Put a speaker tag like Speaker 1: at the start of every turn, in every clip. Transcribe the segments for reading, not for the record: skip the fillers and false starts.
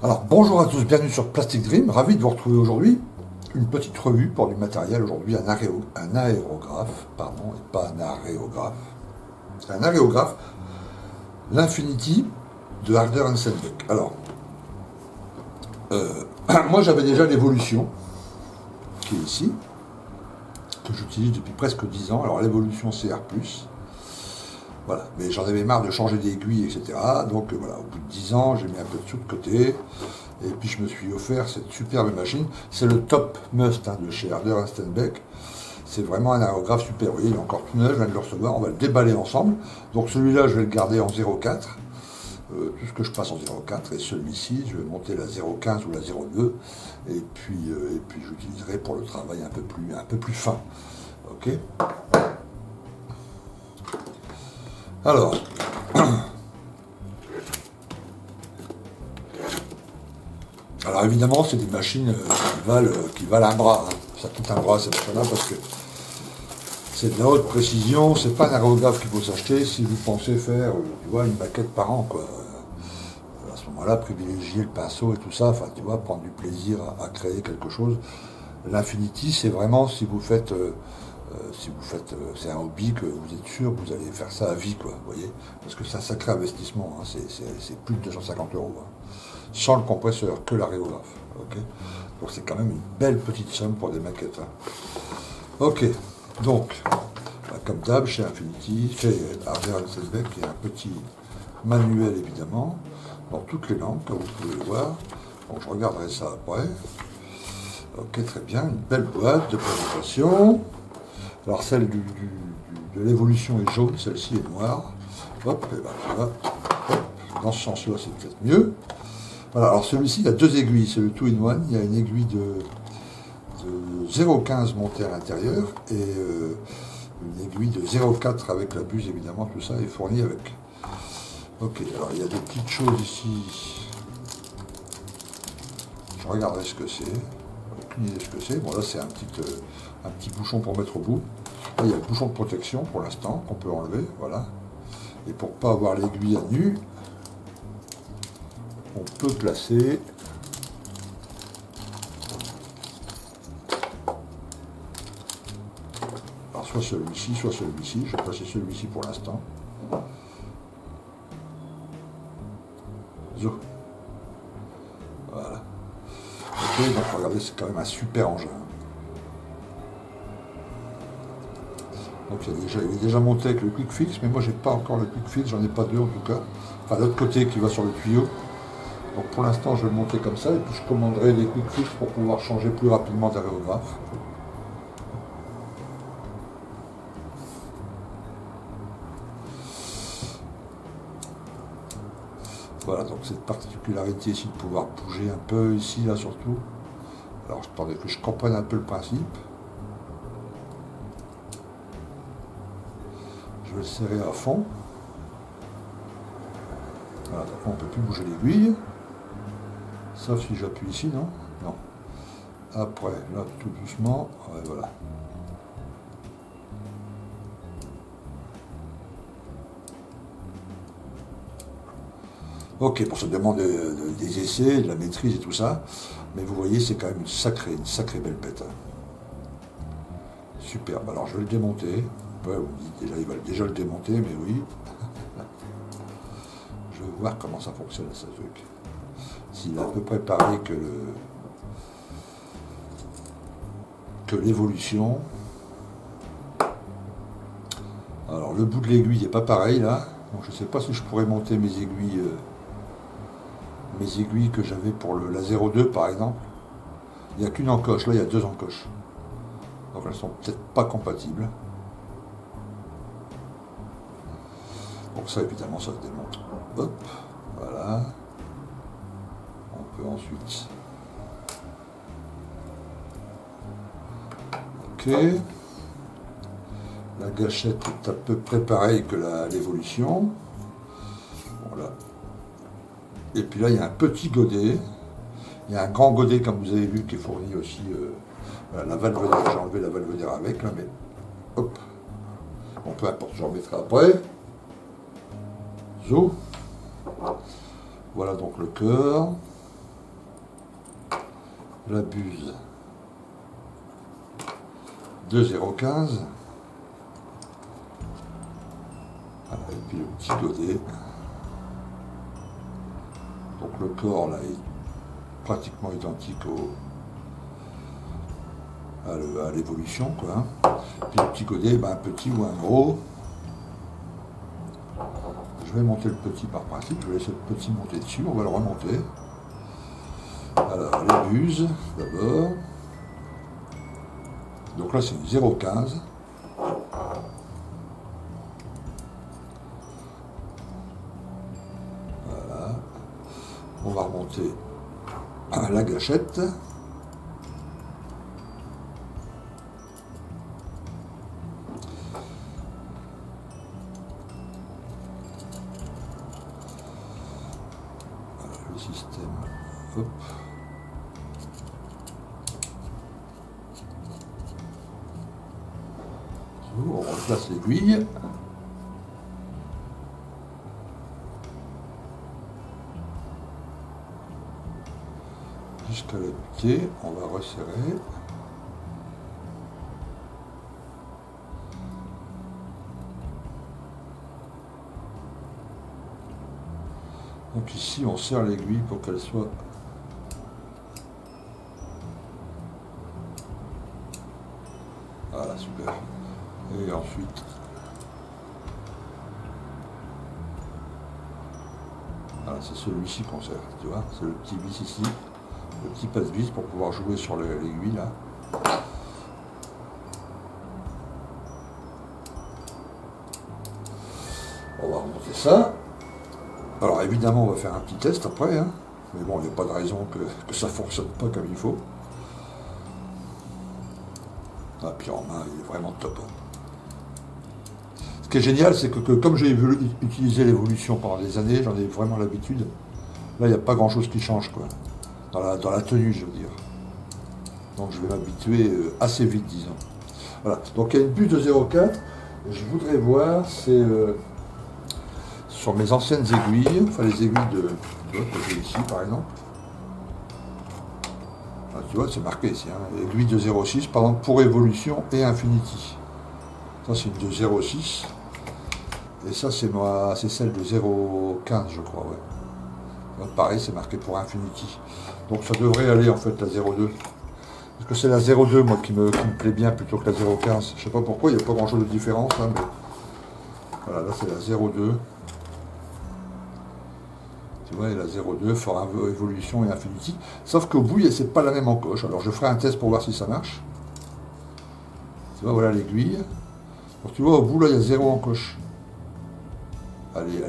Speaker 1: Alors bonjour à tous, bienvenue sur Plastic Dream, ravi de vous retrouver aujourd'hui. Une petite revue pour du matériel, aujourd'hui un aérographe, pardon, et pas un aréographe. Un aréographe, l'Infinity de Harder Sandbeck. Alors, moi j'avais déjà l'évolution, qui est ici, que j'utilise depuis presque 10 ans. Alors l'évolution CR+, voilà, mais j'en avais marre de changer d'aiguille, etc. Donc voilà, au bout de 10 ans, j'ai mis un peu de sous de côté. Et puis je me suis offert cette superbe machine. C'est le top must de chez Harder Sandbeck. C'est vraiment un aérographe super. Vous voyez, il est encore tout neuf, je viens de le recevoir. On va le déballer ensemble. Donc celui-là, je vais le garder en 0,4. Tout ce que je passe en 0,4. Et celui-ci, je vais monter la 0,15 ou la 0,2. Et puis j'utiliserai pour le travail un peu plus fin. Ok. Alors, évidemment, c'est des machines qui valent un bras. Hein. Ça coûte un bras, cette machine-là, parce que c'est de la haute précision. C'est pas un aérographe qu'il faut s'acheter si vous pensez faire, tu vois, une maquette par an, quoi. À ce moment-là, privilégier le pinceau et tout ça, enfin, tu vois, prendre du plaisir à créer quelque chose. L'Infinity, c'est vraiment c'est un hobby que vous êtes sûr que vous allez faire ça à vie, quoi, vous voyez, parce que c'est un sacré investissement, hein, c'est plus de 250 euros, hein, sans le compresseur, que l'aréographe, ok. Donc c'est quand même une belle petite somme pour des maquettes, hein. Ok, donc, comme d'hab, chez Infinity, chez Harder Sandbeck, il y a un petit manuel, évidemment, dans toutes les langues, comme vous pouvez le voir. Donc je regarderai ça après. Ok, très bien, une belle boîte de présentation. Alors celle de l'évolution est jaune, celle-ci est noire. Hop, et ben tu vois, hop, dans ce sens-là c'est peut-être mieux. Voilà, alors celui-ci il a deux aiguilles, c'est le two-in-one. Il y a une aiguille de 0,15 montée à l'intérieur et une aiguille de 0,4 avec la buse, évidemment, tout ça est fourni avec. Ok, alors il y a des petites choses ici. Je regarderai ce que c'est. Aucune idée de ce que c'est. Bon là c'est un petit bouchon pour mettre au bout. Là il y a le bouchon de protection pour l'instant qu'on peut enlever, voilà. Et pour pas avoir l'aiguille à nu, on peut placer alors soit celui-ci, soit celui-ci. Je vais placer celui-ci pour l'instant. Zo. Voilà. Ok, donc regardez, c'est quand même un super engin. Donc il est déjà monté avec le quick fix, mais moi j'ai pas encore le quick fix, j'en ai pas deux en tout cas. Enfin l'autre côté qui va sur le tuyau. Donc pour l'instant je vais le monter comme ça et puis je commanderai des quick fix pour pouvoir changer plus rapidement d'aréographe. Voilà, donc cette particularité ici de pouvoir bouger un peu ici, là surtout. Alors attendez que je comprenne un peu le principe. Je vais le serrer à fond. Voilà, donc on ne peut plus bouger l'aiguille. Sauf si j'appuie ici, non? Non. Après, là, tout doucement, ouais, voilà. Ok, pour se demander des essais, de la maîtrise et tout ça. Mais vous voyez, c'est quand même une sacrée belle bête. Hein. Superbe. Alors, je vais le démonter. Ouais, vous me dites déjà, il va déjà le démonter, mais oui. Je vais voir comment ça fonctionne, ce truc. S'il est à peu près pareil que l'évolution. Alors, le bout de l'aiguille n'est pas pareil, là. Donc, je ne sais pas si je pourrais monter mes aiguilles que j'avais pour la 02 par exemple. Il n'y a qu'une encoche, là il y a deux encoches. Donc elles sont peut-être pas compatibles. Donc ça évidemment ça se démonte. Hop, voilà. On peut ensuite. Ok. La gâchette est à peu près pareille que l'évolution. Voilà. Et puis là, il y a un petit godet. Il y a un grand godet, comme vous avez vu, qui est fourni aussi. Voilà, la valve d'air, j'ai enlevé la valve d'air avec, là, mais hop. Bon, peu importe, j'en remettrai après. Zo. Voilà donc le cœur. la buse 2,015. Voilà, et puis le petit godet. Donc le corps là est pratiquement identique à l'évolution, quoi. Puis le petit godet, ben, un petit ou un gros. Je vais monter le petit par principe, je vais laisser le petit monter dessus, on va le remonter. Alors les buses d'abord. Donc là c'est une 0,15. Voilà. On va remonter la gâchette. Voilà, le système. Hop. On replace l'aiguille. Jusqu'à la butée, on va resserrer. Donc ici, on serre l'aiguille pour qu'elle soit voilà, super. Et ensuite, voilà, c'est celui-ci qu'on serre, tu vois, c'est le petit vis ici, le petit passe-vis pour pouvoir jouer sur l'aiguille là. On va remonter ça. Alors évidemment, on va faire un petit test après, hein. Mais bon, il n'y a pas de raison que ça ne fonctionne pas comme il faut. Ah, puis en main, il est vraiment top. Hein. Ce qui est génial, c'est que comme j'ai utilisé l'évolution pendant des années, j'en ai vraiment l'habitude. Là, il n'y a pas grand-chose qui change, quoi. Dans la tenue, je veux dire. Donc je vais m'habituer assez vite, disons. Voilà. Donc il y a une buse de 0,4. Je voudrais voir, c'est sur mes anciennes aiguilles, enfin les aiguilles tu vois, que j'ai ici, par exemple. Ah, tu vois, c'est marqué ici, hein, aiguille de 0,6, par exemple, pour évolution et infinity. Ça, c'est une de 0,6. Et ça, c'est celle de 0,15, je crois, ouais. Donc, pareil, c'est marqué pour infinity. Donc, ça devrait aller, en fait, la 0,2. Parce que c'est la 0,2, moi, qui me plaît bien, plutôt que la 0,15. Je sais pas pourquoi, il n'y a pas grand-chose de différence, hein, mais... Voilà, là, c'est la 0,2. Tu vois, la 0,2, fort évolution et infinity. Sauf qu'au bout, c'est pas la même encoche. Alors, je ferai un test pour voir si ça marche. Tu vois, voilà l'aiguille. Donc, tu vois, au bout, là, il y a 0 encoche. Allez,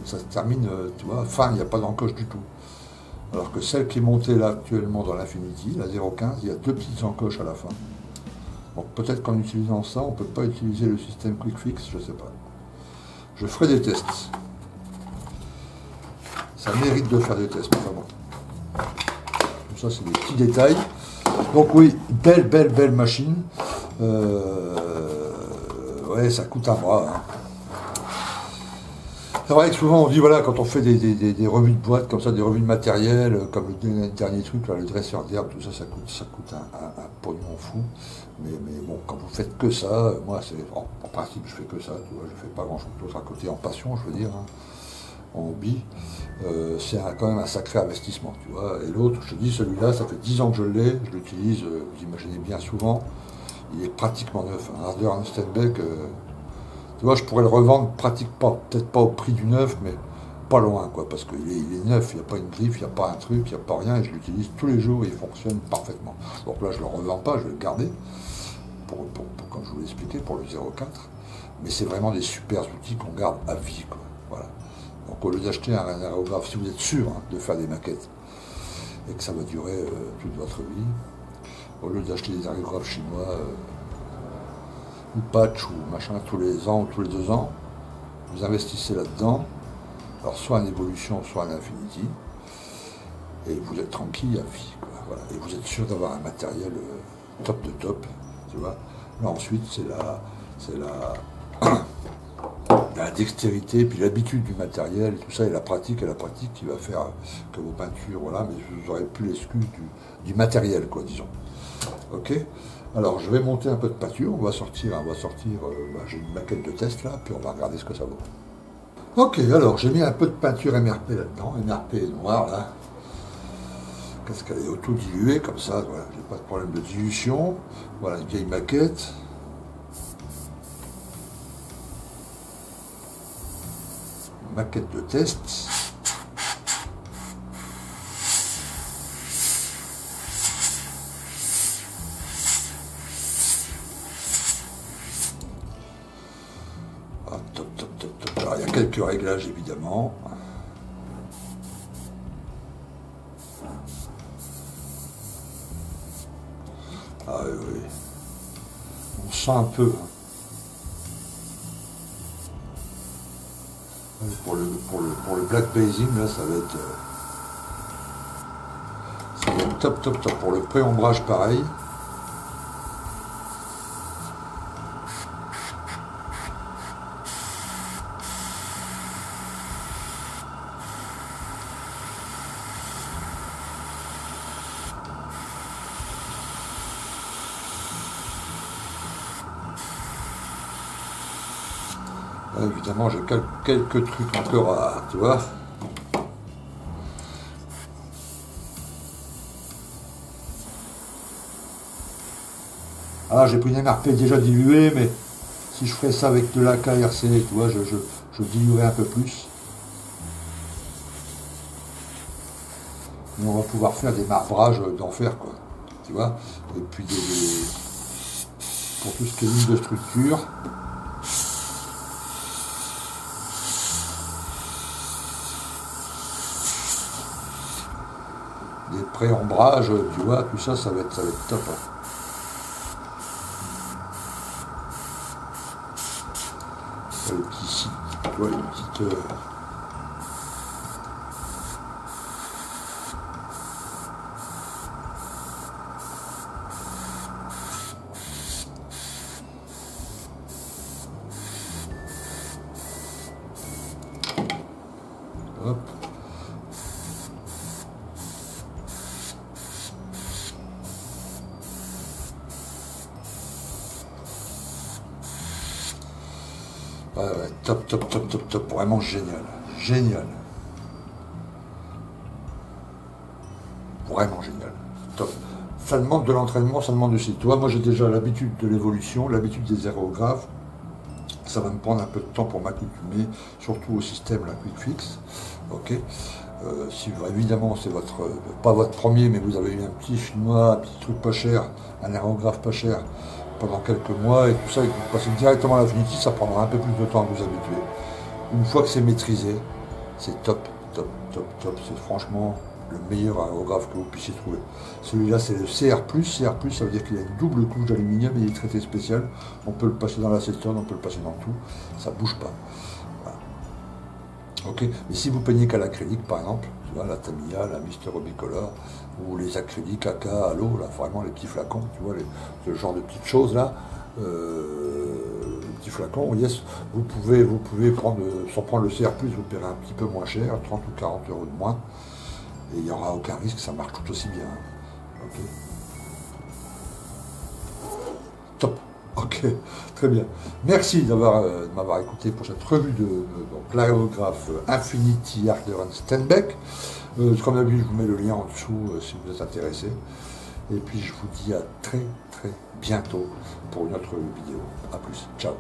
Speaker 1: ça se termine, tu vois, fin, il n'y a pas d'encoche du tout. Alors que celle qui est montée là actuellement dans l'Infinity, la 0,15, il y a 2 petites encoches à la fin. Donc peut-être qu'en utilisant ça, on ne peut pas utiliser le système Quick Fix, je ne sais pas. Je ferai des tests. Ça mérite de faire des tests, enfin bon. Tout ça, c'est des petits détails. Donc oui, belle machine. Ouais, ça coûte un bras. Hein. C'est vrai que souvent on dit, voilà, quand on fait des revues de boîte comme ça, des revues de matériel, comme le dernier truc, là, le dresseur d'herbe, tout ça, ça coûte un pognon fou. Mais bon, quand vous faites que ça, moi, en principe, je fais que ça, tu vois, je fais pas grand-chose d'autre à côté en passion, je veux dire, hein, en hobby. C'est quand même un sacré investissement, tu vois. Et l'autre, je te dis, celui-là, ça fait 10 ans que je l'ai, je l'utilise, vous imaginez bien souvent, il est pratiquement neuf. Un Harder Steinbeck, tu vois, je pourrais le revendre peut-être pas au prix du neuf, mais pas loin, quoi, parce qu'il est neuf, il n'y a pas une griffe, il n'y a pas un truc, il n'y a pas rien, et je l'utilise tous les jours et il fonctionne parfaitement. Donc là, je ne le revends pas, je vais le garder, comme je vous l'ai expliqué, pour le 0,4. Mais c'est vraiment des super outils qu'on garde à vie, quoi. Voilà. Donc au lieu d'acheter un aérographe, si vous êtes sûr hein, de faire des maquettes et que ça va durer toute votre vie, au lieu d'acheter des aérographes chinois, ou patch ou machin tous les ans ou tous les 2 ans, vous investissez là-dedans, alors soit en évolution, soit en infinity, et vous êtes tranquille à vie, quoi, voilà. Et vous êtes sûr d'avoir un matériel top de top, tu vois. Là ensuite c'est la la dextérité, puis l'habitude du matériel, et tout ça, et la pratique qui va faire que vos peintures, voilà, mais vous n'aurez plus l'excuse du matériel, quoi, disons. Ok. Alors, je vais monter un peu de peinture, on va sortir, j'ai une maquette de test là, puis on va regarder ce que ça vaut. Ok, alors j'ai mis un peu de peinture MRP là-dedans, MRP noir là. Qu'est-ce qu'elle est auto-diluée comme ça, voilà, j'ai pas de problème de dilution. Voilà une vieille maquette. Maquette de test. Ah, top, top, top, top. Alors il y a quelques réglages évidemment. Ah oui, oui. On sent un peu. Pour le black basing, là, ça va être top, top, top. Pour le pré-ombrage, pareil. Là, évidemment, j'ai quelques trucs encore à, tu vois. Alors, j'ai pris une MRP déjà diluée, mais si je ferais ça avec de l'AKRC, tu vois, je diluerais un peu plus. Mais on va pouvoir faire des marbrages d'enfer, quoi. Tu vois. Et puis, pour tout ce qui est ligne de structure. Des pré-ombrages, tu vois, tout ça, ça va être top. Hein. Le petit, tu vois, une petite... Hop. Ouais, ouais, top, top, top, top, top, vraiment génial, génial. Vraiment génial, top. Ça demande de l'entraînement, ça demande aussi. Tu vois, moi j'ai déjà l'habitude de l'évolution, l'habitude des aérographes. Ça va me prendre un peu de temps pour m'accoutumer, surtout au système, la Quick Fix. Ok. Si évidemment c'est pas votre premier, mais vous avez eu un petit chinois, un petit truc pas cher, un aérographe pas cher, pendant quelques mois et tout ça, et que vous passez directement à l'Affinity, ça prendra un peu plus de temps à vous habituer. Une fois que c'est maîtrisé, c'est top, top, top, top. C'est franchement le meilleur aérographe que vous puissiez trouver. Celui-là, c'est le CR+. CR+, ça veut dire qu'il a une double couche d'aluminium et il est traité spécial. On peut le passer dans l'acétone, on peut le passer dans tout. Ça bouge pas. Voilà. Ok. Mais si vous peignez qu'à l'acrylique, par exemple, tu vois, la Tamiya, la Mister Robicolor, ou les acryliques AK à l'eau, là, vraiment les petits flacons, tu vois, ce genre de petites choses là, les petits flacons, yes, vous pouvez prendre, sans prendre le CR+, vous paierez un petit peu moins cher, 30 ou 40 euros de moins, et il n'y aura aucun risque, ça marche tout aussi bien. Ok. Top. Ok, très bien. Merci de m'avoir écouté pour cette revue de l'aérographe Infinity Arderen Steenbeck. Comme d'habitude, je vous mets le lien en dessous si vous êtes intéressé. Et puis je vous dis à très très bientôt pour une autre vidéo. A plus. Ciao.